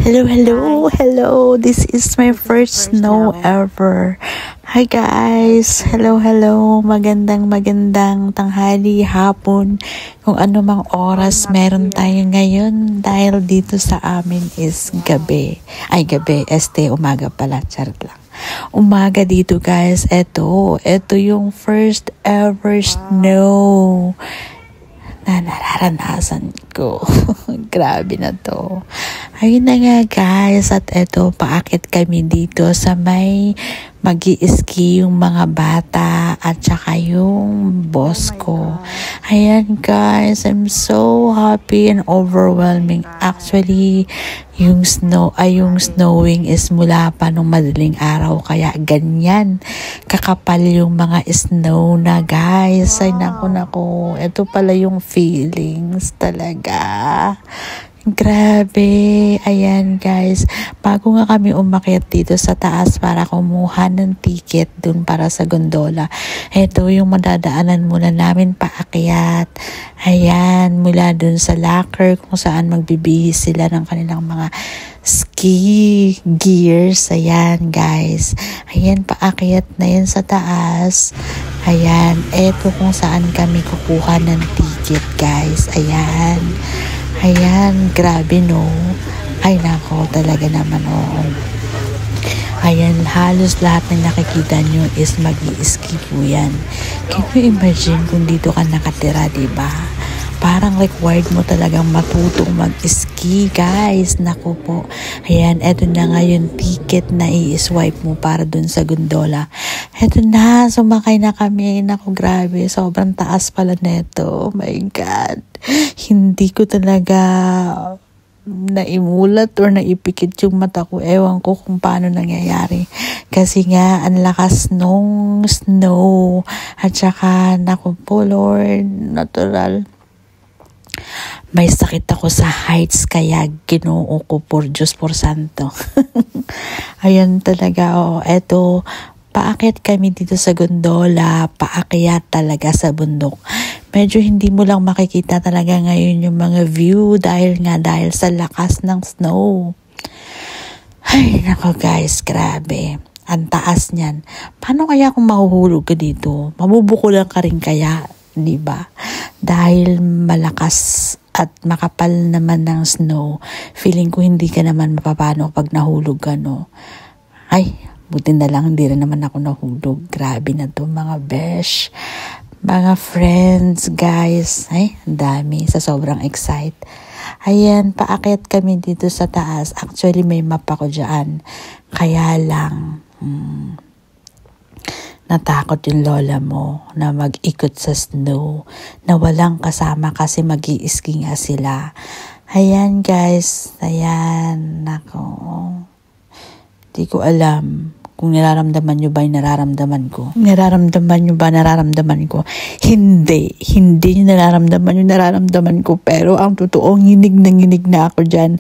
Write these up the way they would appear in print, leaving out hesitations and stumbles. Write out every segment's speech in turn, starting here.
Hello. This is my first snow ever. Hi guys. Hello. Magandang tanghali, hapon, kung ano mang oras meron tayo ngayon dahil dito sa amin is gabi. Umaga pala, charot lang. Umaga dito guys. Ito yung first ever snow na nararanasan ko. Grabe na to. Ayun na nga guys, at eto, paakit kami dito sa may magi-ski yung mga bata at saka yung boss ko. Ayan guys, I'm so happy and overwhelming. Actually, yung snowing is mula pa nung madaling araw, kaya ganyan kakapal yung mga snow na guys. Ay naku, ito pala yung feelings talaga. Grabe. Ayan guys, bago nga kami umakyat dito sa taas para kumuha ng ticket dun para sa gondola, ito yung madadaanan muna namin paakyat. Ayan, mula dun sa locker kung saan magbibihis sila ng kanilang mga ski gears. Ayan guys, ayan, paakyat na yan sa taas. Ayan, eto kung saan kami kukuha ng ticket guys. Ayan, grabe no. Ay nako, talaga naman Ayan, halos lahat ng nakikita nyo is mag-i-ski po yan. Can you imagine kung dito ka nakatira, diba? Parang required mo talagang matutong mag-ski guys. Naku po. Ayan, eto na nga yung ticket na i-swipe mo para dun sa gondola. Eto na, sumakay na kami. Naku, grabe. Sobrang taas pala neto. Oh my God. Hindi ko talaga naimulat or naipikit yung mata ko. Ewan ko kung paano nangyayari. Kasi nga, ang lakas nung snow. At saka, naku po Lord, natural. May sakit ako sa heights, kaya Ginoo ko, por Diyos por Santo. Ayan talaga, eto, paakyat kami dito sa gondola, paakyat talaga sa bundok. Medyo hindi mo lang makikita talaga ngayon yung mga view dahil sa lakas ng snow. Ay, nako guys, grabe. Ang taas niyan. Paano kaya kung mahuhulog ka dito? Mabubukulan ka rin kaya, di ba? Dahil malakas at makapal naman ng snow, feeling ko hindi ka naman mapapano pag nahulog ka, no? Ay, buti na lang, hindi rin naman ako nahulog. Grabe na to mga besh. Mga friends, guys. Ay, ang dami. Sa sobrang excite. Ayan, paakyat kami dito sa taas. Actually, may map ako dyan. Kaya lang, natakot yung lola mo na mag-ikot sa snow na walang kasama kasi mag-i-ski nga sila. Ayan guys, ayan, nako. Di ko alam kung nararamdaman nyo ba yung nararamdaman ko. Nararamdaman nyo ba nararamdaman ko? Hindi nyo nararamdaman yung nararamdaman ko. Pero ang totoo, nginig na ako dyan.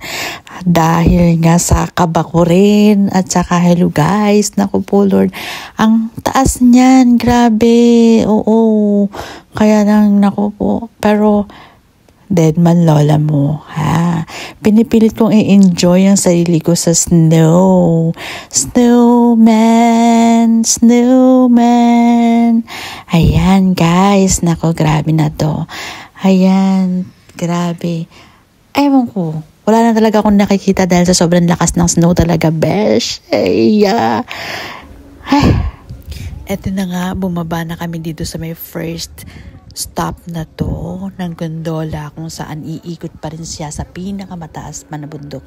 Dahil nga sa kaba ko rin. At saka, hello guys, naku po Lord. Ang taas niyan, grabe. Oo. Kaya lang, naku po. Pero, dead man lola mo, ha? Pinipilit kong i-enjoy ang sarili ko sa snow. Snowman. Ayan, guys. Nako, grabe na to. Ayan, grabe. Ewan ko. Wala na talaga akong nakikita dahil sa sobrang lakas ng snow talaga, besh. Ay. Eto na nga, bumaba na kami dito sa may first stop na to ng gondola kung saan iikot pa rin siya sa pinakamataas man na bundok.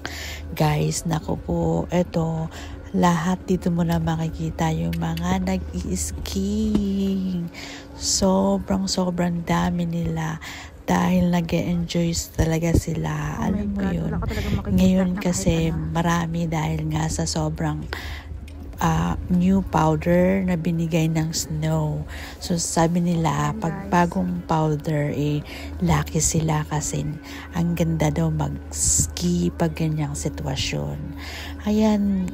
Guys, naku po, eto, lahat dito mo na makikita yung mga nag-i-skiing. Sobrang dami nila dahil nag-e-enjoy talaga sila. Alam mo yun. Ngayon kasi marami dahil nga sa sobrang new powder na binigay ng snow. So sabi nila, pag bagong powder, lucky sila kasi ang ganda daw mag-ski pag ganyang sitwasyon. Ayan,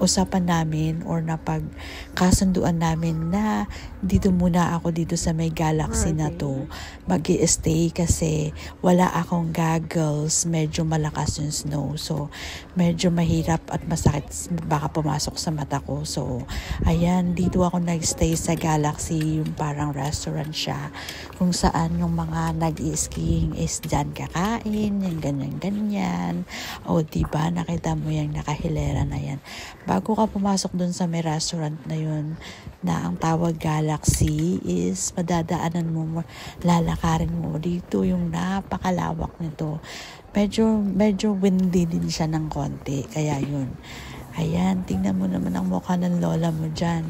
usapan namin or napagkasunduan namin na dito muna ako dito sa may galaxy na to mag-i-stay kasi wala akong goggles, medyo malakas yung snow, so medyo mahirap at masakit, baka pumasok sa mata ko. So ayan, dito ako nag-stay sa galaxy, yung parang restaurant siya kung saan yung mga nag-i-skiing is dyan kakain, yung ganyan-ganyan. O diba, nakita mo yung nakahilera na yan. Bago ka pumasok dun sa may restaurant na yun, na ang tawag Galaxy, is madadaanan mo, lalakarin mo dito yung napakalawak nito. Medyo windy din siya ng konti, kaya yun. Ayan, tingnan mo naman ang mukha ng lola mo dyan.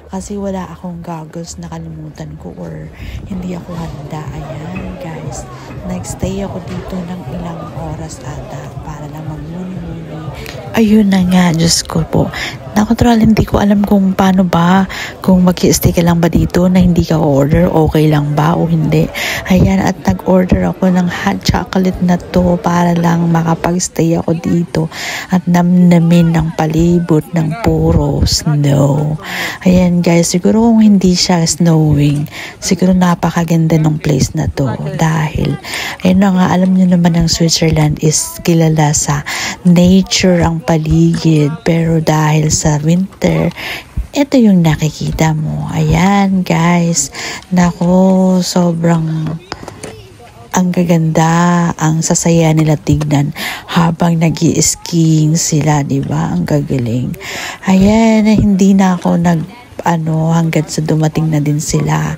Kasi wala akong goggles, nakalimutan ko or hindi ako handa. Ayan guys, nagstay ako dito ng ilang oras ata para lang magmuni-muni. Ayun na nga, Diyos ko po. Natural, hindi ko alam kung paano ba, kung mag-i-stay ka lang ba dito na hindi ka order, okay lang ba o hindi. Ayan, at nag-order ako ng hot chocolate na to para lang makapag-stay ako dito at namnamin ng palibot ng puro snow. Ayan guys, siguro kung hindi siya snowing, siguro napakaganda ng place na to dahil, ayun na nga, alam niyo naman ang Switzerland is kilala sa nature ang paligid, pero dahil sa winter, ito yung nakikita mo. Ayan guys, nako, sobrang ang gaganda, ang sasaya nila tignan habang nag-i-skiing sila, di ba? Ang gagaling. Ayan, hindi na ako hanggat sa dumating na din sila.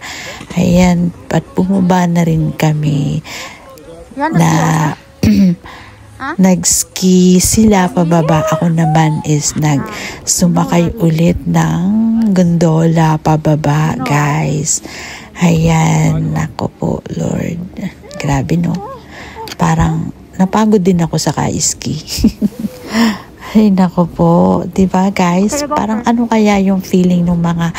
Ayan, at bumaba na rin kami na nag-ski sila pababa. Ako naman is sumakay ulit ng gondola pababa, guys. Ayan, nako po, Lord. Grabe, no? Parang napagod din ako sa ka-ski. Ay, nako po. Diba, guys? Parang ano kaya yung feeling ng mga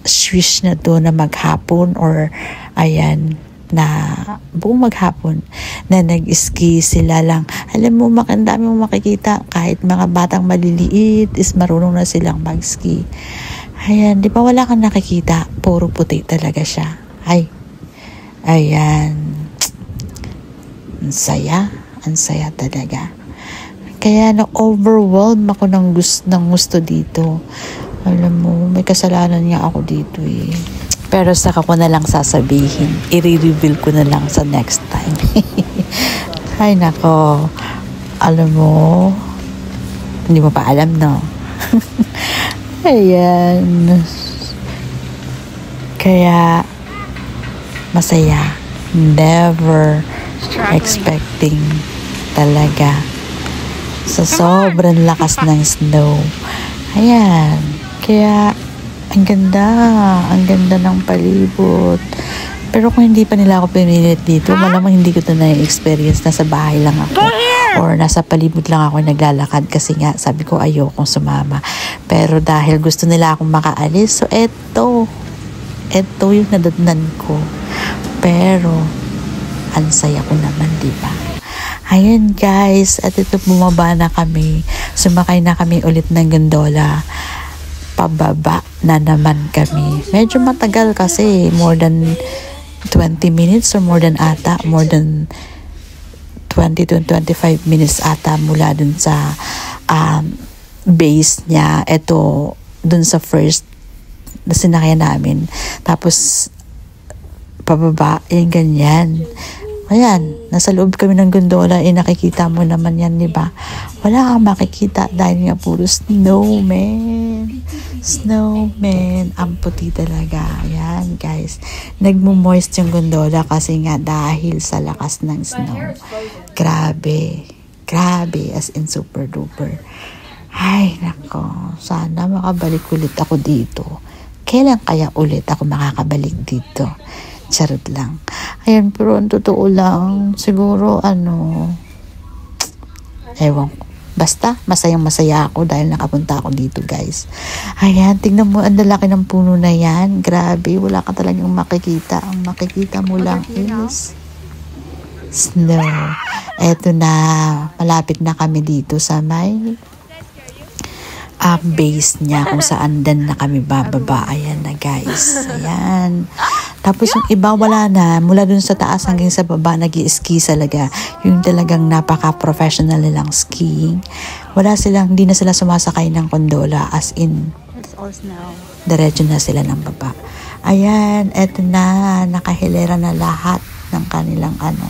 Swiss na to na maghapon or ayan, na buong maghapon na nag-ski sila lang. Alam mo, dami mong makikita kahit mga batang maliliit is marunong na silang mag-ski. Ayan, di ba wala kang nakikita? Puro puti talaga siya. Ay, ayan. Ang saya talaga. Kaya na-overwhelm ako ng gusto dito. Alam mo, may kasalanan nga ako dito eh. Pero saka ko na lang sasabihin. I-reveal ko na lang sa next time. Ay nako. Alam mo, hindi mo pa alam, no? Ayan. Kaya, masaya. Never expecting talaga. Sa sobrang lakas ng snow. Ayan. Kaya, ang ganda ng palibot. Pero kung hindi pa nila ako pinilit dito, malamang hindi ko ito na-experience. Nasa bahay lang ako. Or nasa palibot lang ako naglalakad kasi nga, sabi ko ayokong sumama. Pero dahil gusto nila akong makaalis, so eto yung nadatnan ko. Pero, ang saya ko naman, diba? Ayan guys, at ito bumaba na kami. Sumakay na kami ulit ng gondola. Pababa na naman kami. Medyo matagal kasi more than 20 minutes or more than 20 to 25 minutes ata mula dun sa base niya. Ito dun sa first na sinakyan namin. Tapos pababa, yung ganyan. Ayan, nasa loob kami ng gondola, nakikita mo naman yan, di ba? Wala kang makikita dahil nga puro snowman. Ang puti talaga. Ayan, guys. Nagmo-moist yung gondola kasi nga dahil sa lakas ng snow. Grabe, as in super duper. Ay, nako. Sana makabalik ulit ako dito. Kailan kaya ulit ako makakabalik dito? Charot lang. Ayan, pero ang totoo lang, siguro ewan ko. Basta, masayang-masaya ako dahil nakapunta ako dito, guys. Ayan, tingnan mo, ang lalaki ng puno na yan. Grabe, wala ka talagang makikita. Ang makikita mo lang is snow. Eto na, malapit na kami dito sa may base niya kung saan din na kami bababa. Ayan na guys. Ayan. Tapos yung iba wala na. Mula dun sa taas hanggang sa baba nag-i-ski talaga. Yung talagang napaka-professional nilang skiing. Wala silang, hindi na sila sumasakay ng gondola as in. Diretso na sila ng baba. Ayan, eto na. Nakahilera na lahat ng kanilang ano.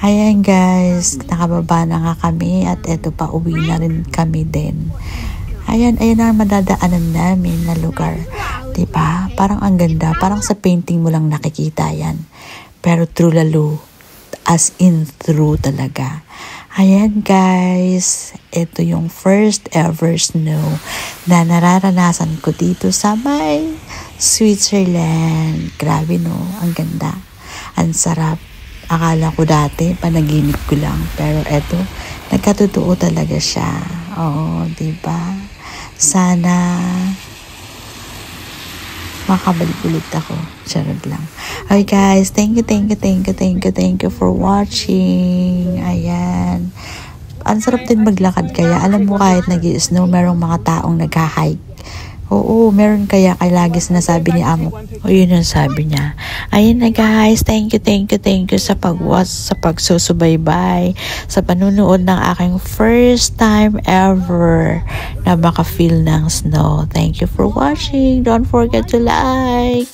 Ayan guys, nakababa na nga kami at eto pa uwi na rin kami din. Ayan ang madadaanan namin na lugar. Diba? Parang ang ganda. Parang sa painting mo lang nakikita yan. Pero true lalo. As in true talaga. Ayan guys. Ito yung first ever snow na nararanasan ko dito sa may Switzerland. Grabe no. Ang ganda. Ang sarap. Akala ko dati, panaginip ko lang. Pero eto, nagkatotoo talaga siya. Oo, diba? Sana makabalik ulit ako. Charot lang. Okay guys, thank you for watching. Ayan. Ang sarap din maglakad kaya. Alam mo kahit nag-i-snow, merong mga taong nag-hike. Oo, meron kaya lagi sinasabi ni amo. O yun ang sabi niya. Ayun na guys, thank you sa pag-watch, sa pagsusubaybay, sa panunood ng aking first time ever na maka-feel ng snow. Thank you for watching. Don't forget to like.